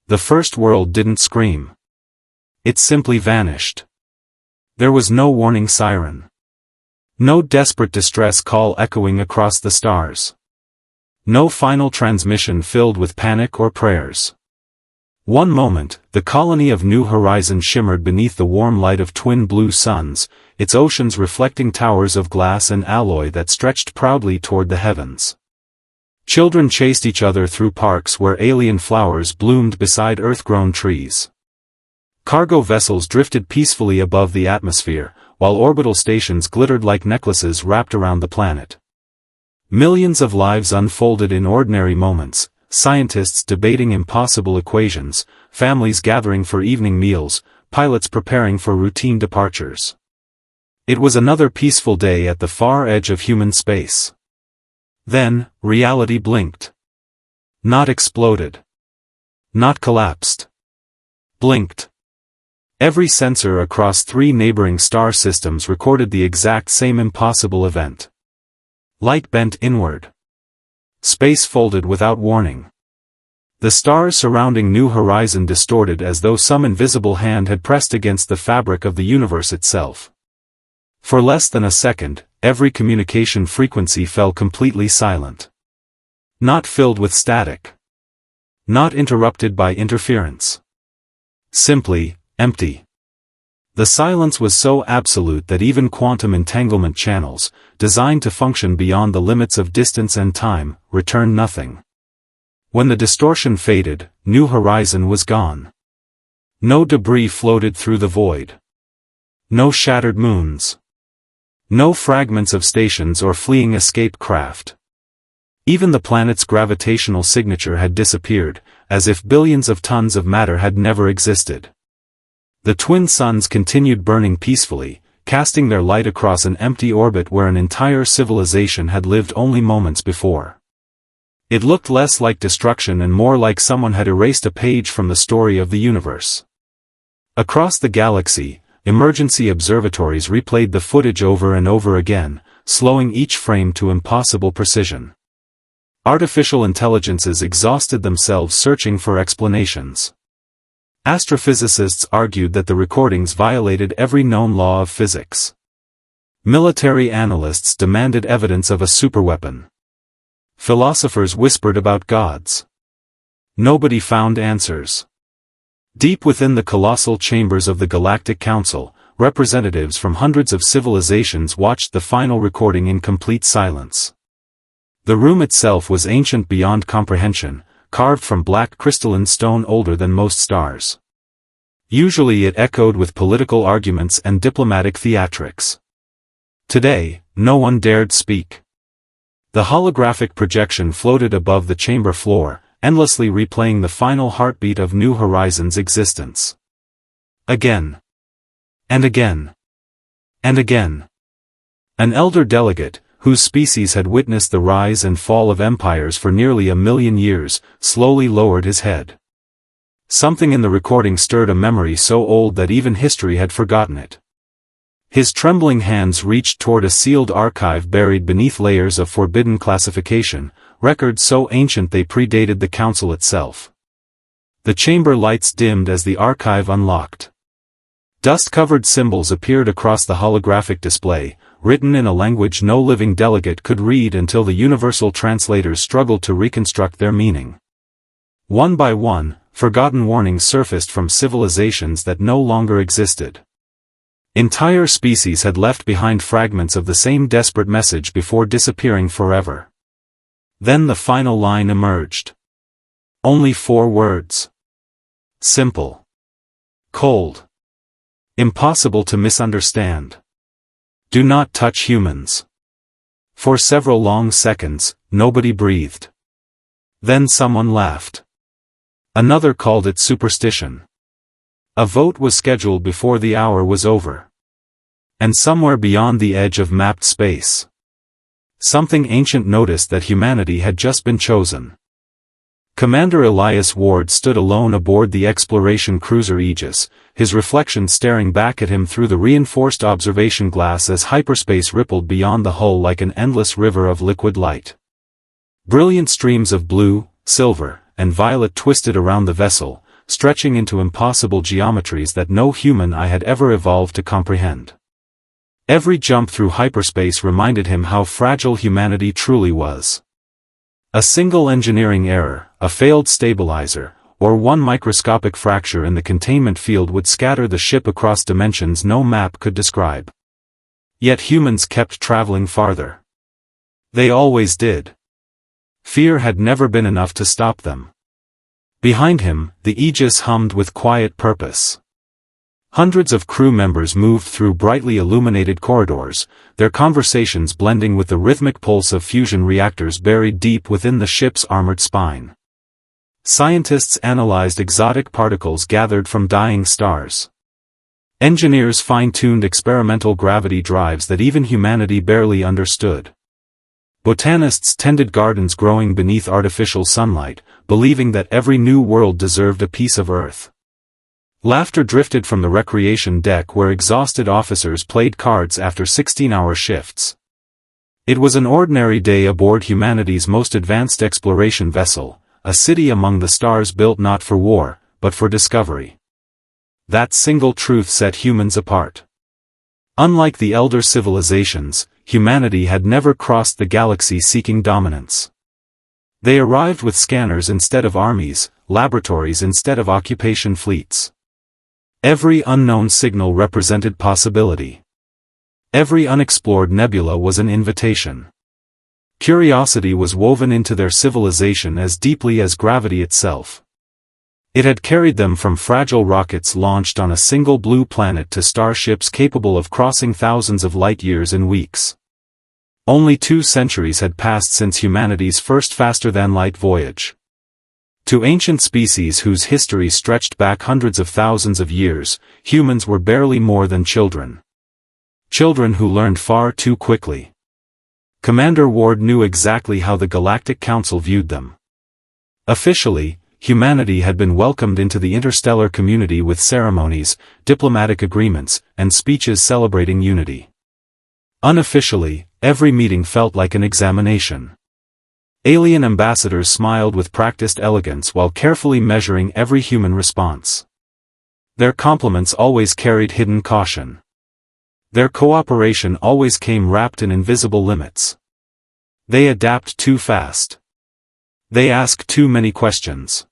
The first world didn't scream. It simply vanished. There was no warning siren. No desperate distress call echoing across the stars. No final transmission filled with panic or prayers. One moment, the colony of New Horizons shimmered beneath the warm light of twin blue suns, its oceans reflecting towers of glass and alloy that stretched proudly toward the heavens. Children chased each other through parks where alien flowers bloomed beside earth-grown trees. Cargo vessels drifted peacefully above the atmosphere, while orbital stations glittered like necklaces wrapped around the planet. Millions of lives unfolded in ordinary moments, scientists debating impossible equations, families gathering for evening meals, pilots preparing for routine departures. It was another peaceful day at the far edge of human space. Then, reality blinked. Not exploded. Not collapsed. Blinked. Every sensor across 3 neighboring star systems recorded the exact same impossible event. Light bent inward. Space folded without warning. The stars surrounding New Horizon distorted as though some invisible hand had pressed against the fabric of the universe itself. For less than a second, every communication frequency fell completely silent. Not filled with static. Not interrupted by interference. Simply, empty. The silence was so absolute that even quantum entanglement channels, designed to function beyond the limits of distance and time, returned nothing. When the distortion faded, New Horizon was gone. No debris floated through the void. No shattered moons. No fragments of stations or fleeing escape craft. Even the planet's gravitational signature had disappeared, as if billions of tons of matter had never existed. The twin suns continued burning peacefully, casting their light across an empty orbit where an entire civilization had lived only moments before. It looked less like destruction and more like someone had erased a page from the story of the universe. Across the galaxy, emergency observatories replayed the footage over and over again, slowing each frame to impossible precision. Artificial intelligences exhausted themselves searching for explanations. Astrophysicists argued that the recordings violated every known law of physics. Military analysts demanded evidence of a superweapon. Philosophers whispered about gods. Nobody found answers. Deep within the colossal chambers of the Galactic Council, representatives from hundreds of civilizations watched the final recording in complete silence. The room itself was ancient beyond comprehension, carved from black crystalline stone older than most stars. Usually it echoed with political arguments and diplomatic theatrics. Today, no one dared speak. The holographic projection floated above the chamber floor, endlessly replaying the final heartbeat of New Horizons' existence. Again. And again. And again. An elder delegate, whose species had witnessed the rise and fall of empires for nearly 1,000,000 years, slowly lowered his head. Something in the recording stirred a memory so old that even history had forgotten it. His trembling hands reached toward a sealed archive buried beneath layers of forbidden classification, records so ancient they predated the council itself. The chamber lights dimmed as the archive unlocked. Dust-covered symbols appeared across the holographic display, written in a language no living delegate could read until the universal translators struggled to reconstruct their meaning. One by one, forgotten warnings surfaced from civilizations that no longer existed. Entire species had left behind fragments of the same desperate message before disappearing forever. Then the final line emerged. Only 4 words. Simple. Cold. Impossible to misunderstand. Do not touch humans. For several long seconds, nobody breathed. Then someone laughed. Another called it superstition. A vote was scheduled before the hour was over. And somewhere beyond the edge of mapped space, something ancient noticed that humanity had just been chosen. Commander Elias Ward stood alone aboard the exploration cruiser Aegis, his reflection staring back at him through the reinforced observation glass as hyperspace rippled beyond the hull like an endless river of liquid light. Brilliant streams of blue, silver, and violet twisted around the vessel, stretching into impossible geometries that no human eye had ever evolved to comprehend. Every jump through hyperspace reminded him how fragile humanity truly was. A single engineering error, a failed stabilizer, or one microscopic fracture in the containment field would scatter the ship across dimensions no map could describe. Yet humans kept traveling farther. They always did. Fear had never been enough to stop them. Behind him, the Aegis hummed with quiet purpose. Hundreds of crew members moved through brightly illuminated corridors, their conversations blending with the rhythmic pulse of fusion reactors buried deep within the ship's armored spine. Scientists analyzed exotic particles gathered from dying stars. Engineers fine-tuned experimental gravity drives that even humanity barely understood. Botanists tended gardens growing beneath artificial sunlight, believing that every new world deserved a piece of Earth. Laughter drifted from the recreation deck where exhausted officers played cards after 16-hour shifts. It was an ordinary day aboard humanity's most advanced exploration vessel, a city among the stars built not for war, but for discovery. That single truth set humans apart. Unlike the elder civilizations, humanity had never crossed the galaxy seeking dominance. They arrived with scanners instead of armies, laboratories instead of occupation fleets. Every unknown signal represented possibility. Every unexplored nebula was an invitation. Curiosity was woven into their civilization as deeply as gravity itself. It had carried them from fragile rockets launched on a single blue planet to starships capable of crossing thousands of light-years in weeks. Only 2 centuries had passed since humanity's first faster-than-light voyage. To ancient species whose history stretched back hundreds of thousands of years, humans were barely more than children. Children who learned far too quickly. Commander Ward knew exactly how the Galactic Council viewed them. Officially, humanity had been welcomed into the interstellar community with ceremonies, diplomatic agreements, and speeches celebrating unity. Unofficially, every meeting felt like an examination. Alien ambassadors smiled with practiced elegance while carefully measuring every human response. Their compliments always carried hidden caution. Their cooperation always came wrapped in invisible limits. They adapt too fast. They ask too many questions.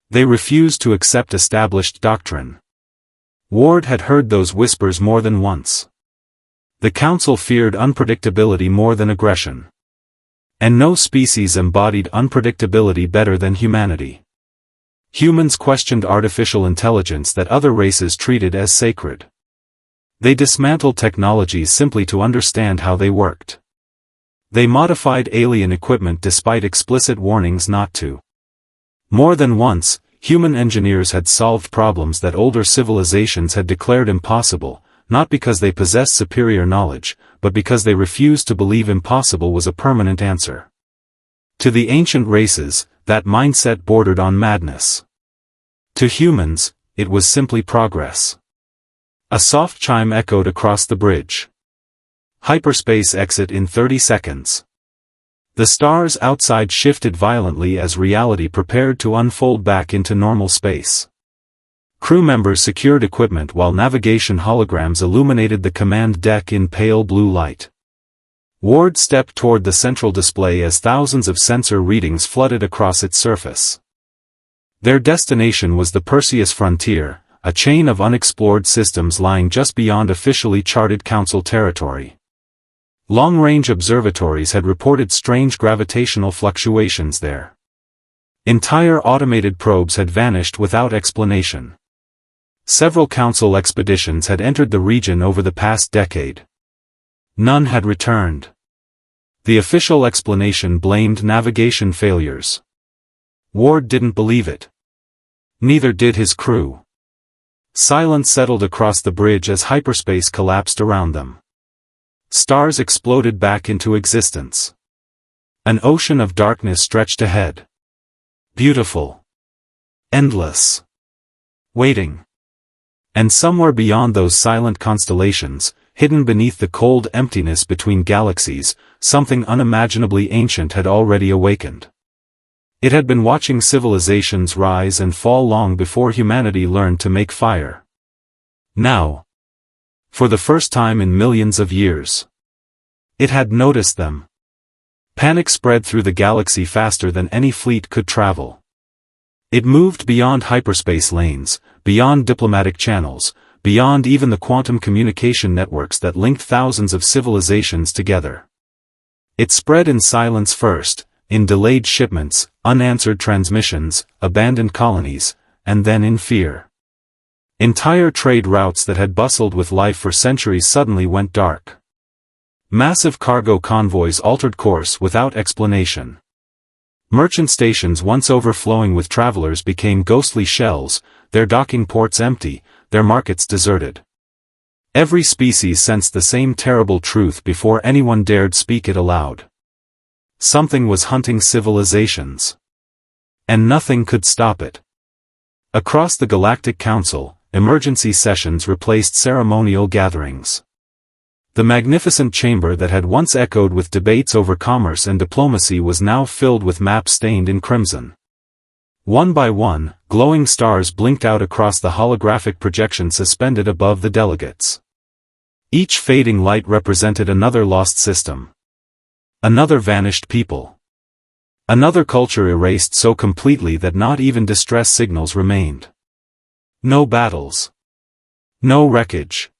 They refuse to accept established doctrine. Ward had heard those whispers more than once. The Council feared unpredictability more than aggression. And no species embodied unpredictability better than humanity. Humans questioned artificial intelligence that other races treated as sacred. They dismantled technologies simply to understand how they worked. They modified alien equipment despite explicit warnings not to. More than once, human engineers had solved problems that older civilizations had declared impossible, not because they possessed superior knowledge, but because they refused to believe impossible was a permanent answer. To the ancient races, that mindset bordered on madness. To humans, it was simply progress. A soft chime echoed across the bridge. Hyperspace exit in 30 seconds. The stars outside shifted violently as reality prepared to unfold back into normal space. Crew members secured equipment while navigation holograms illuminated the command deck in pale blue light. Ward stepped toward the central display as thousands of sensor readings flooded across its surface. Their destination was the Perseus frontier, a chain of unexplored systems lying just beyond officially charted Council territory. Long-range observatories had reported strange gravitational fluctuations there. Entire automated probes had vanished without explanation. Several Council expeditions had entered the region over the past decade. None had returned. The official explanation blamed navigation failures. Ward didn't believe it. Neither did his crew. Silence settled across the bridge as hyperspace collapsed around them. Stars exploded back into existence. An ocean of darkness stretched ahead. Beautiful. Endless. Waiting. And somewhere beyond those silent constellations, hidden beneath the cold emptiness between galaxies, something unimaginably ancient had already awakened. It had been watching civilizations rise and fall long before humanity learned to make fire. Now, for the first time in millions of years, it had noticed them. Panic spread through the galaxy faster than any fleet could travel. It moved beyond hyperspace lanes, beyond diplomatic channels, beyond even the quantum communication networks that linked thousands of civilizations together. It spread in silence first, in delayed shipments, unanswered transmissions, abandoned colonies, and then in fear. Entire trade routes that had bustled with life for centuries suddenly went dark. Massive cargo convoys altered course without explanation. Merchant stations once overflowing with travelers became ghostly shells, their docking ports empty, their markets deserted. Every species sensed the same terrible truth before anyone dared speak it aloud. Something was hunting civilizations. And nothing could stop it. Across the Galactic Council, emergency sessions replaced ceremonial gatherings. The magnificent chamber that had once echoed with debates over commerce and diplomacy was now filled with maps stained in crimson. One by one, glowing stars blinked out across the holographic projection suspended above the delegates. Each fading light represented another lost system. Another vanished people. Another culture erased so completely that not even distress signals remained. No battles. No wreckage.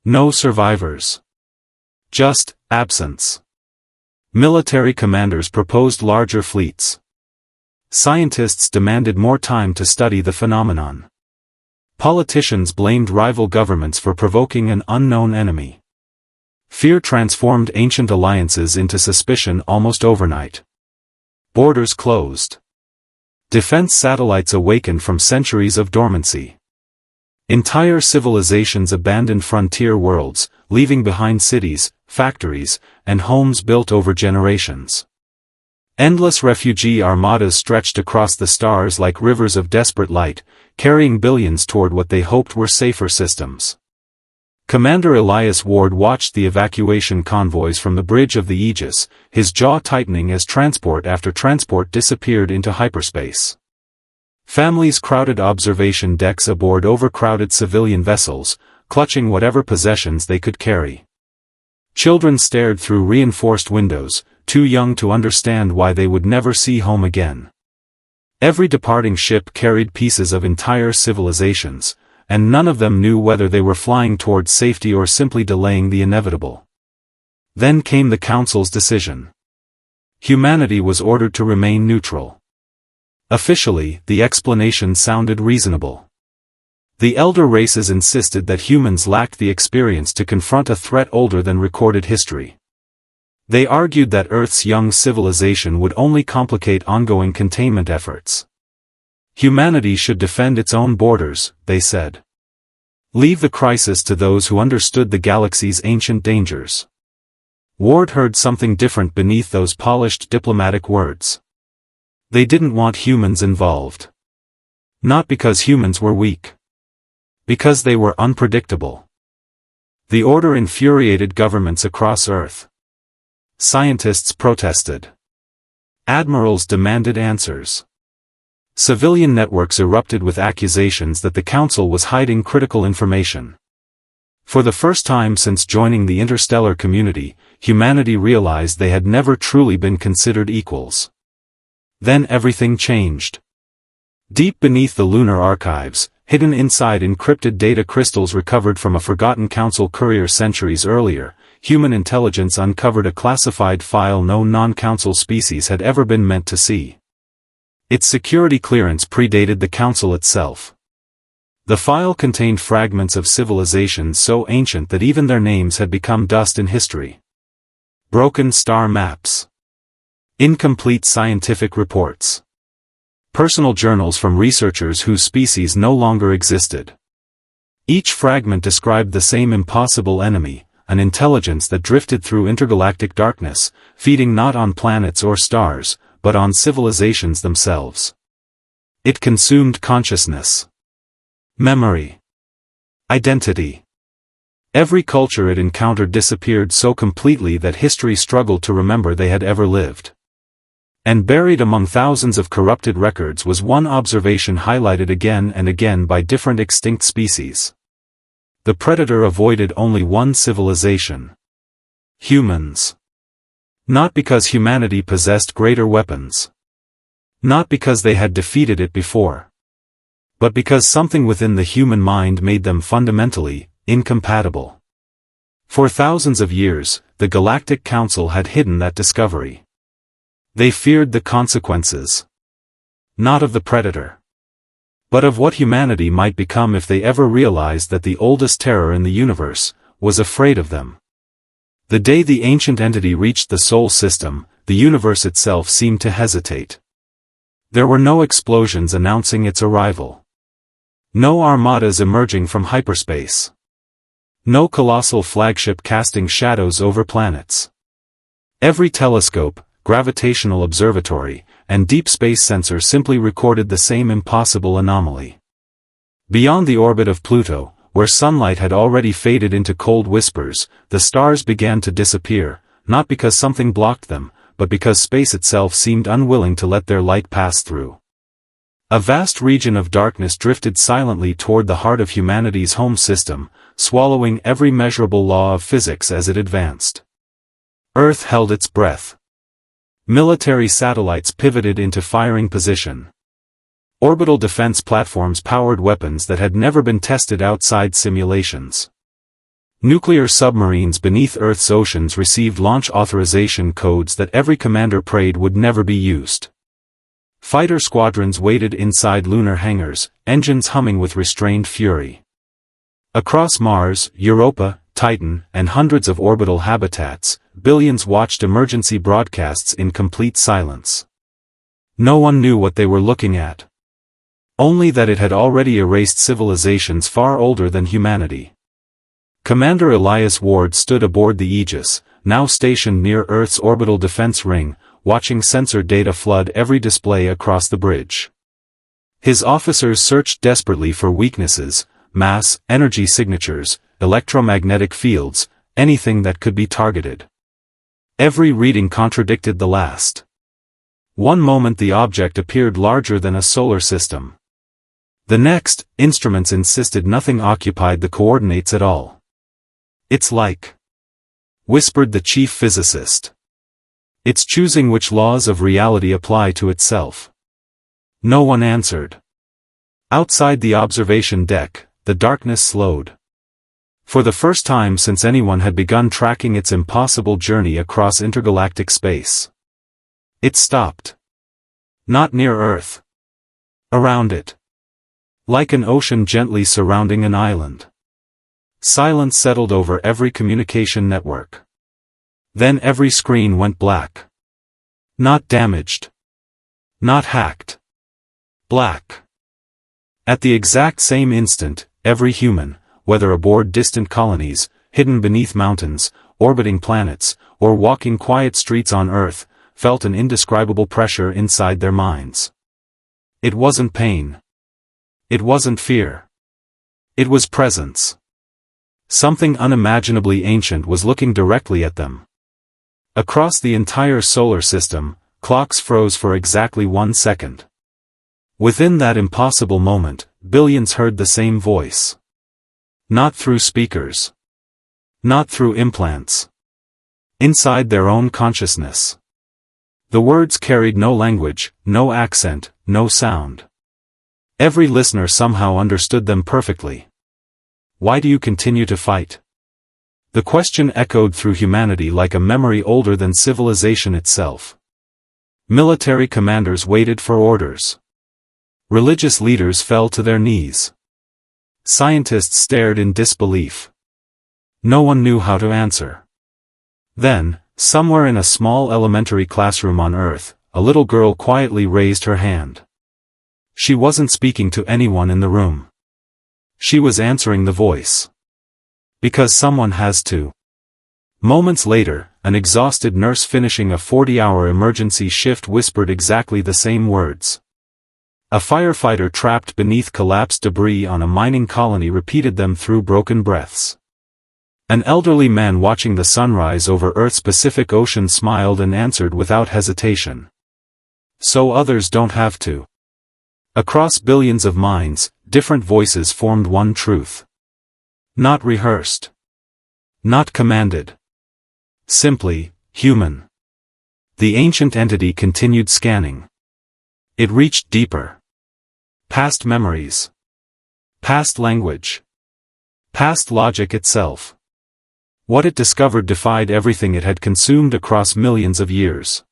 No survivors. Just absence. Military commanders proposed larger fleets. Scientists demanded more time to study the phenomenon. Politicians blamed rival governments for provoking an unknown enemy. Fear transformed ancient alliances into suspicion almost overnight. Borders closed. Defense satellites awakened from centuries of dormancy. Entire civilizations abandoned frontier worlds, leaving behind cities, factories, and homes built over generations. Endless refugee armadas stretched across the stars like rivers of desperate light, carrying billions toward what they hoped were safer systems. Commander Elias Ward watched the evacuation convoys from the bridge of the Aegis, his jaw tightening as transport after transport disappeared into hyperspace. Families crowded observation decks aboard overcrowded civilian vessels, clutching whatever possessions they could carry. Children stared through reinforced windows, too young to understand why they would never see home again. Every departing ship carried pieces of entire civilizations, and none of them knew whether they were flying towards safety or simply delaying the inevitable. Then came the Council's decision. Humanity was ordered to remain neutral. Officially, the explanation sounded reasonable. The elder races insisted that humans lacked the experience to confront a threat older than recorded history. They argued that Earth's young civilization would only complicate ongoing containment efforts. Humanity should defend its own borders, they said. Leave the crisis to those who understood the galaxy's ancient dangers. Ward heard something different beneath those polished diplomatic words. They didn't want humans involved. Not because humans were weak. Because they were unpredictable. The order infuriated governments across Earth. Scientists protested. Admirals demanded answers. Civilian networks erupted with accusations that the Council was hiding critical information. For the first time since joining the interstellar community, humanity realized they had never truly been considered equals. Then everything changed. Deep beneath the lunar archives, hidden inside encrypted data crystals recovered from a forgotten Council courier centuries earlier, human intelligence uncovered a classified file no non-Council species had ever been meant to see. Its security clearance predated the Council itself. The file contained fragments of civilizations so ancient that even their names had become dust in history. Broken star maps. Incomplete scientific reports. Personal journals from researchers whose species no longer existed. Each fragment described the same impossible enemy, an intelligence that drifted through intergalactic darkness, feeding not on planets or stars, but on civilizations themselves. It consumed consciousness. Memory. Identity. Every culture it encountered disappeared so completely that history struggled to remember they had ever lived. And buried among thousands of corrupted records was one observation highlighted again and again by different extinct species. The predator avoided only one civilization. Humans. Not because humanity possessed greater weapons. Not because they had defeated it before. But because something within the human mind made them fundamentally incompatible. For thousands of years, the Galactic Council had hidden that discovery. They feared the consequences. Not of the predator. But of what humanity might become if they ever realized that the oldest terror in the universe was afraid of them. The day the ancient entity reached the Sol system, the universe itself seemed to hesitate. There were no explosions announcing its arrival. No armadas emerging from hyperspace. No colossal flagship casting shadows over planets. Every telescope, gravitational observatory, and deep space sensor simply recorded the same impossible anomaly. Beyond the orbit of Pluto, where sunlight had already faded into cold whispers, the stars began to disappear, not because something blocked them, but because space itself seemed unwilling to let their light pass through. A vast region of darkness drifted silently toward the heart of humanity's home system, swallowing every measurable law of physics as it advanced. Earth held its breath. Military satellites pivoted into firing position. Orbital defense platforms powered weapons that had never been tested outside simulations. Nuclear submarines beneath Earth's oceans received launch authorization codes that every commander prayed would never be used. Fighter squadrons waited inside lunar hangars, engines humming with restrained fury. Across Mars, Europa, Titan, and hundreds of orbital habitats, billions watched emergency broadcasts in complete silence. No one knew what they were looking at. Only that it had already erased civilizations far older than humanity. Commander Elias Ward stood aboard the Aegis, now stationed near Earth's orbital defense ring, watching sensor data flood every display across the bridge. His officers searched desperately for weaknesses, mass, energy signatures, electromagnetic fields, anything that could be targeted. Every reading contradicted the last. One moment the object appeared larger than a solar system. The next, instruments insisted nothing occupied the coordinates at all. "It's like," whispered the chief physicist. "It's choosing which laws of reality apply to itself." No one answered. Outside the observation deck, the darkness slowed. For the first time since anyone had begun tracking its impossible journey across intergalactic space. It stopped. Not near Earth. Around it. Like an ocean gently surrounding an island. Silence settled over every communication network. Then every screen went black. Not damaged. Not hacked. Black. At the exact same instant, every human, whether aboard distant colonies, hidden beneath mountains, orbiting planets, or walking quiet streets on Earth, felt an indescribable pressure inside their minds. It wasn't pain. It wasn't fear. It was presence. Something unimaginably ancient was looking directly at them. Across the entire solar system, clocks froze for exactly 1 second. Within that impossible moment, billions heard the same voice. Not through speakers. Not through implants. Inside their own consciousness. The words carried no language, no accent, no sound. Every listener somehow understood them perfectly. Why do you continue to fight? The question echoed through humanity like a memory older than civilization itself. Military commanders waited for orders. Religious leaders fell to their knees. Scientists stared in disbelief. No one knew how to answer. Then, somewhere in a small elementary classroom on Earth, a little girl quietly raised her hand. She wasn't speaking to anyone in the room. She was answering the voice. Because someone has to. Moments later, an exhausted nurse finishing a 40-hour emergency shift whispered exactly the same words. A firefighter trapped beneath collapsed debris on a mining colony repeated them through broken breaths. An elderly man watching the sunrise over Earth's Pacific Ocean smiled and answered without hesitation. So others don't have to. Across billions of minds, different voices formed one truth. Not rehearsed. Not commanded. Simply, human. The ancient entity continued scanning. It reached deeper. Past memories. Past language. Past logic itself. What it discovered defied everything it had consumed across millions of years.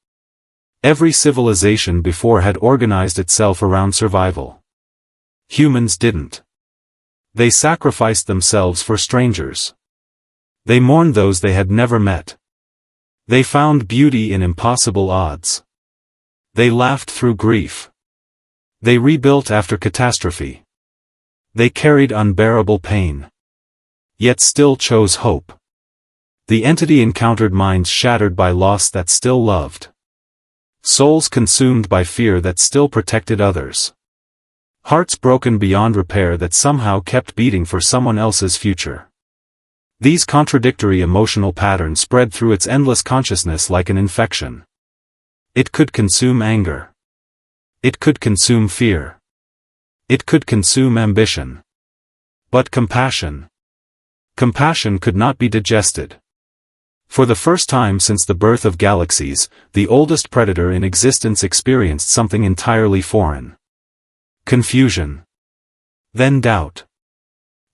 Every civilization before had organized itself around survival. Humans didn't. They sacrificed themselves for strangers. They mourned those they had never met. They found beauty in impossible odds. They laughed through grief. They rebuilt after catastrophe. They carried unbearable pain. Yet still chose hope. The entity encountered minds shattered by loss that still loved. Souls consumed by fear that still protected others. Hearts broken beyond repair that somehow kept beating for someone else's future. These contradictory emotional patterns spread through its endless consciousness like an infection. It could consume anger. It could consume fear. It could consume ambition. But compassion. Compassion could not be digested. For the first time since the birth of galaxies, the oldest predator in existence experienced something entirely foreign. Confusion. Then doubt.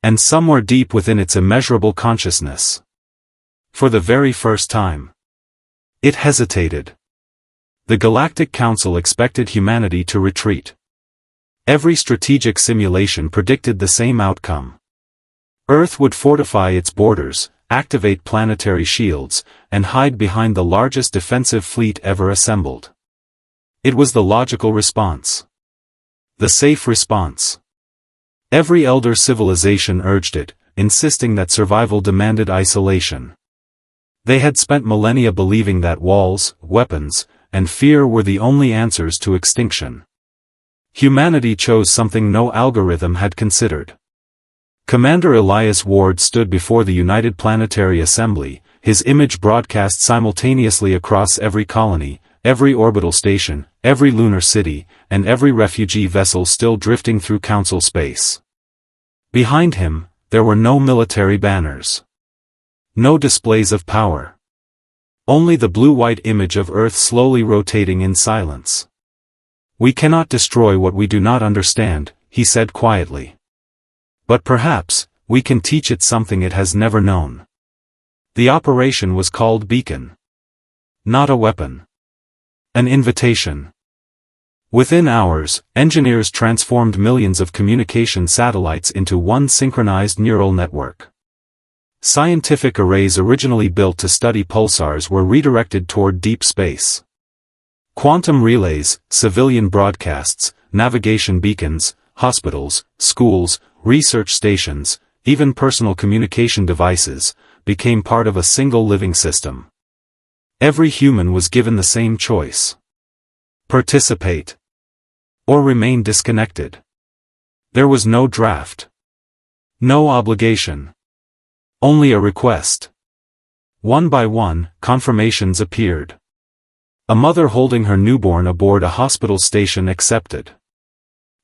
And somewhere deep within its immeasurable consciousness. For the very first time. It hesitated. The Galactic Council expected humanity to retreat. Every strategic simulation predicted the same outcome. Earth would fortify its borders, activate planetary shields, and hide behind the largest defensive fleet ever assembled. It was the logical response. The safe response. Every elder civilization urged it, insisting that survival demanded isolation. They had spent millennia believing that walls, weapons, and fear were the only answers to extinction. Humanity chose something no algorithm had considered. Commander Elias Ward stood before the United Planetary Assembly, his image broadcast simultaneously across every colony, every orbital station, every lunar city, and every refugee vessel still drifting through Council space. Behind him, there were no military banners. No displays of power. Only the blue-white image of Earth slowly rotating in silence. "We cannot destroy what we do not understand," he said quietly. "But perhaps, we can teach it something it has never known." The operation was called Beacon. Not a weapon. An invitation. Within hours, engineers transformed millions of communication satellites into one synchronized neural network. Scientific arrays originally built to study pulsars were redirected toward deep space. Quantum relays, civilian broadcasts, navigation beacons, hospitals, schools, research stations, even personal communication devices, became part of a single living system. Every human was given the same choice. Participate. Or remain disconnected. There was no draft. No obligation. Only a request. One by one, confirmations appeared. A mother holding her newborn aboard a hospital station accepted.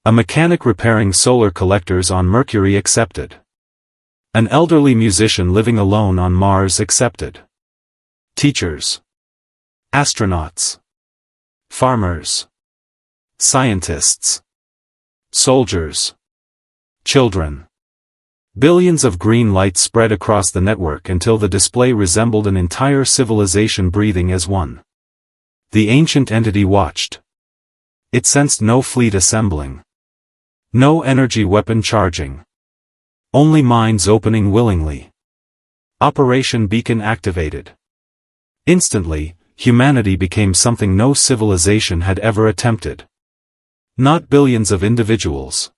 A mechanic repairing solar collectors on Mercury accepted. An elderly musician living alone on Mars accepted. Teachers. Astronauts. Farmers. Scientists. Soldiers. Children. Billions of green lights spread across the network until the display resembled an entire civilization breathing as one. The ancient entity watched. It sensed no fleet assembling. No energy weapon charging. Only minds opening willingly. Operation Beacon activated. Instantly, humanity became something no civilization had ever attempted. Not billions of individuals.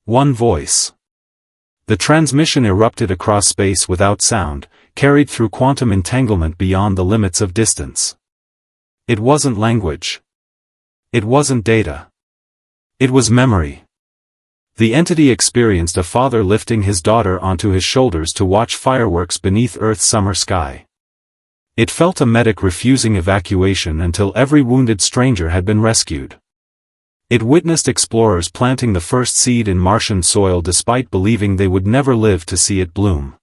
One voice. The transmission erupted across space without sound, carried through quantum entanglement beyond the limits of distance. It wasn't language. It wasn't data. It was memory. The entity experienced a father lifting his daughter onto his shoulders to watch fireworks beneath Earth's summer sky. It felt a medic refusing evacuation until every wounded stranger had been rescued. It witnessed explorers planting the first seed in Martian soil despite believing they would never live to see it bloom.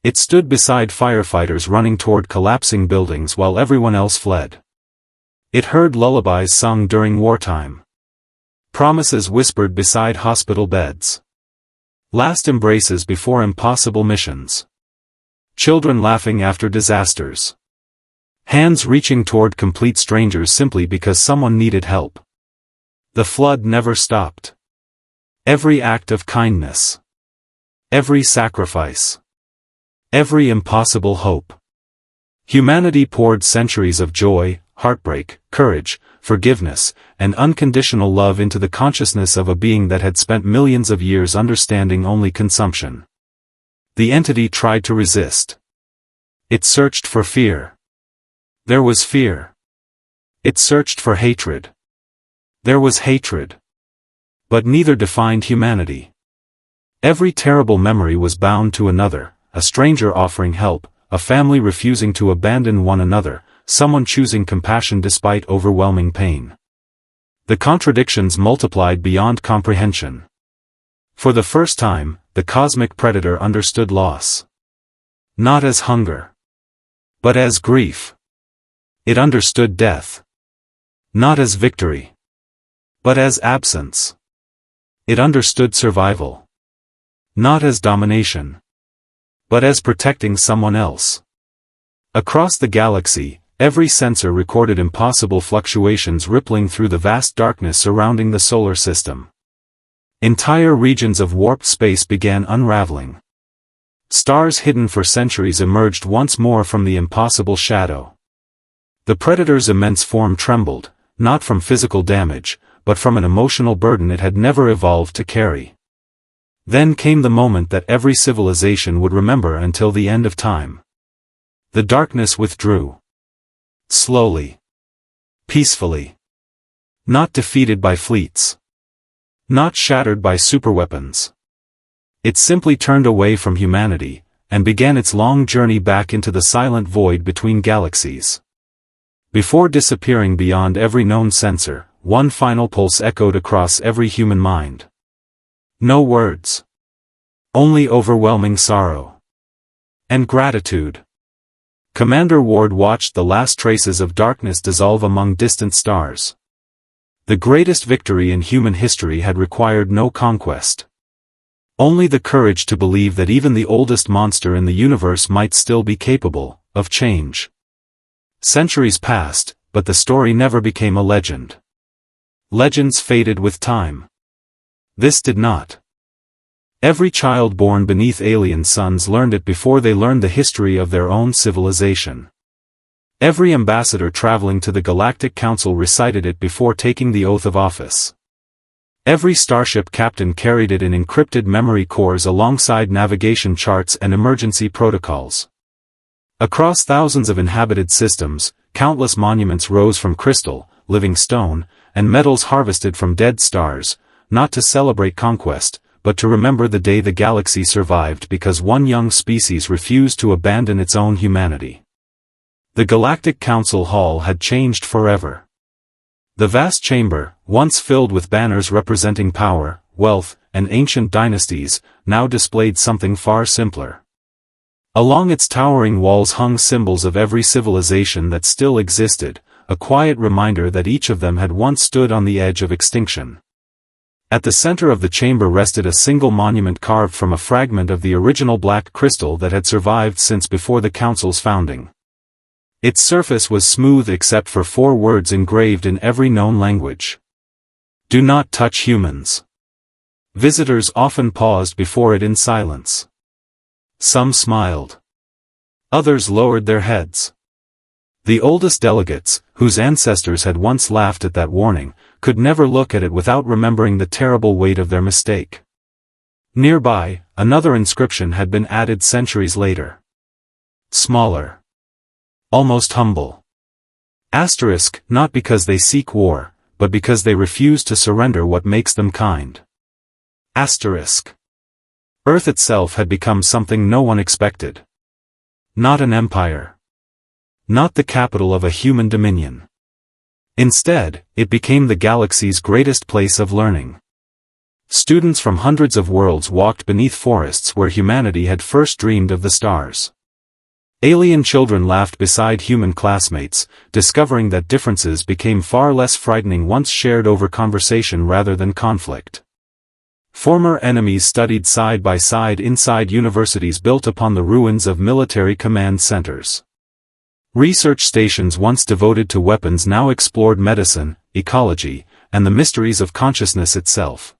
It stood beside firefighters running toward collapsing buildings while everyone else fled. It heard lullabies sung during wartime. Promises whispered beside hospital beds. Last embraces before impossible missions. Children laughing after disasters. Hands reaching toward complete strangers simply because someone needed help. The flood never stopped. Every act of kindness. Every sacrifice. Every impossible hope. Humanity poured centuries of joy, heartbreak, courage, forgiveness, and unconditional love into the consciousness of a being that had spent millions of years understanding only consumption. The entity tried to resist. It searched for fear. There was fear. It searched for hatred. There was hatred. But neither defined humanity. Every terrible memory was bound to another, a stranger offering help, a family refusing to abandon one another, someone choosing compassion despite overwhelming pain. The contradictions multiplied beyond comprehension. For the first time, the cosmic predator understood loss. Not as hunger. But as grief. It understood death. Not as victory. But as absence. It understood survival. Not as domination. But as protecting someone else. Across the galaxy, every sensor recorded impossible fluctuations rippling through the vast darkness surrounding the solar system. Entire regions of warped space began unraveling. Stars hidden for centuries emerged once more from the impossible shadow. The predator's immense form trembled, not from physical damage, but from an emotional burden it had never evolved to carry. Then came the moment that every civilization would remember until the end of time. The darkness withdrew. Slowly. Peacefully. Not defeated by fleets. Not shattered by superweapons. It simply turned away from humanity, and began its long journey back into the silent void between galaxies. Before disappearing beyond every known sensor, one final pulse echoed across every human mind. No words. Only overwhelming sorrow. And gratitude. Commander Ward watched the last traces of darkness dissolve among distant stars. The greatest victory in human history had required no conquest. Only the courage to believe that even the oldest monster in the universe might still be capable of change. Centuries passed, but the story never became a legend. Legends faded with time. This did not. Every child born beneath alien suns learned it before they learned the history of their own civilization. Every ambassador traveling to the Galactic Council recited it before taking the oath of office. Every starship captain carried it in encrypted memory cores alongside navigation charts and emergency protocols. Across thousands of inhabited systems, countless monuments rose from crystal, living stone, and metals harvested from dead stars, not to celebrate conquest, but to remember the day the galaxy survived because one young species refused to abandon its own humanity. The Galactic Council Hall had changed forever. The vast chamber, once filled with banners representing power, wealth, and ancient dynasties, now displayed something far simpler. Along its towering walls hung symbols of every civilization that still existed, a quiet reminder that each of them had once stood on the edge of extinction. At the center of the chamber rested a single monument carved from a fragment of the original black crystal that had survived since before the Council's founding. Its surface was smooth except for 4 words engraved in every known language. Do not touch humans. Visitors often paused before it in silence. Some smiled. Others lowered their heads. The oldest delegates, whose ancestors had once laughed at that warning, could never look at it without remembering the terrible weight of their mistake. Nearby, another inscription had been added centuries later. Smaller. Almost humble. Asterisk, not because they seek war, but because they refuse to surrender what makes them kind. Asterisk. Earth itself had become something no one expected. Not an empire. not the capital of a human dominion. Instead, it became the galaxy's greatest place of learning. Students from hundreds of worlds walked beneath forests where humanity had first dreamed of the stars. Alien children laughed beside human classmates, discovering that differences became far less frightening once shared over conversation rather than conflict. Former enemies studied side by side inside universities built upon the ruins of military command centers. Research stations once devoted to weapons now explored medicine, ecology, and the mysteries of consciousness itself.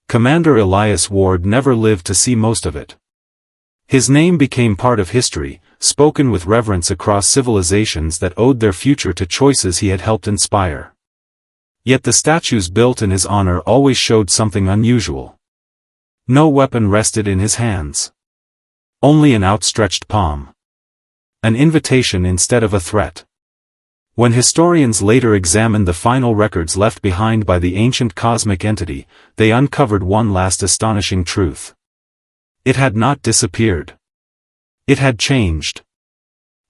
Commander Elias Ward never lived to see most of it. His name became part of history, spoken with reverence across civilizations that owed their future to choices he had helped inspire. Yet the statues built in his honor always showed something unusual. No weapon rested in his hands. Only an outstretched palm. An invitation instead of a threat. When historians later examined the final records left behind by the ancient cosmic entity, they uncovered one last astonishing truth. It had not disappeared. It had changed.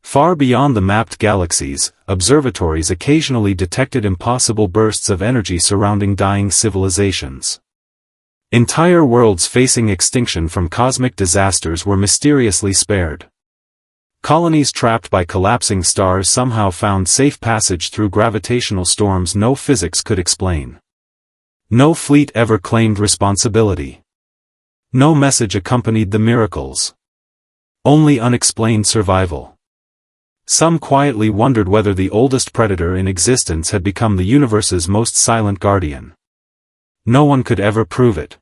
Far beyond the mapped galaxies, observatories occasionally detected impossible bursts of energy surrounding dying civilizations. Entire worlds facing extinction from cosmic disasters were mysteriously spared. Colonies trapped by collapsing stars somehow found safe passage through gravitational storms no physics could explain. No fleet ever claimed responsibility. No message accompanied the miracles. Only unexplained survival. Some quietly wondered whether the oldest predator in existence had become the universe's most silent guardian. No one could ever prove it.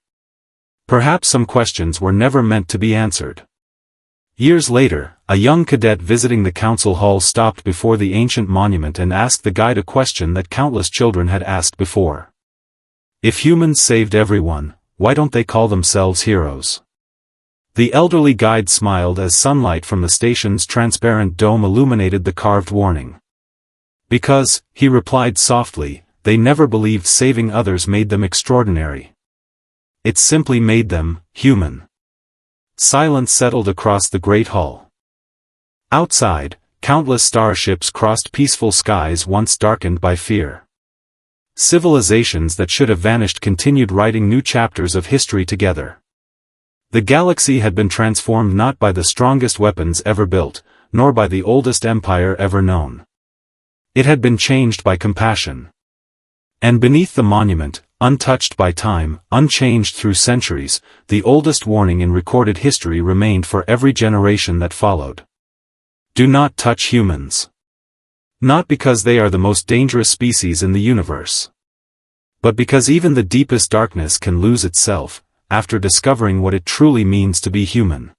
Perhaps some questions were never meant to be answered. Years later, a young cadet visiting the council hall stopped before the ancient monument and asked the guide a question that countless children had asked before. If humans saved everyone, why don't they call themselves heroes? The elderly guide smiled as sunlight from the station's transparent dome illuminated the carved warning. Because, he replied softly, they never believed saving others made them extraordinary. It simply made them human. Silence settled across the great hall. Outside, countless starships crossed peaceful skies once darkened by fear. Civilizations that should have vanished continued writing new chapters of history together. The galaxy had been transformed not by the strongest weapons ever built, nor by the oldest empire ever known. It had been changed by compassion. And beneath the monument, untouched by time, unchanged through centuries, the oldest warning in recorded history remained for every generation that followed. Do not touch humans. Not because they are the most dangerous species in the universe. But because even the deepest darkness can lose itself, after discovering what it truly means to be human.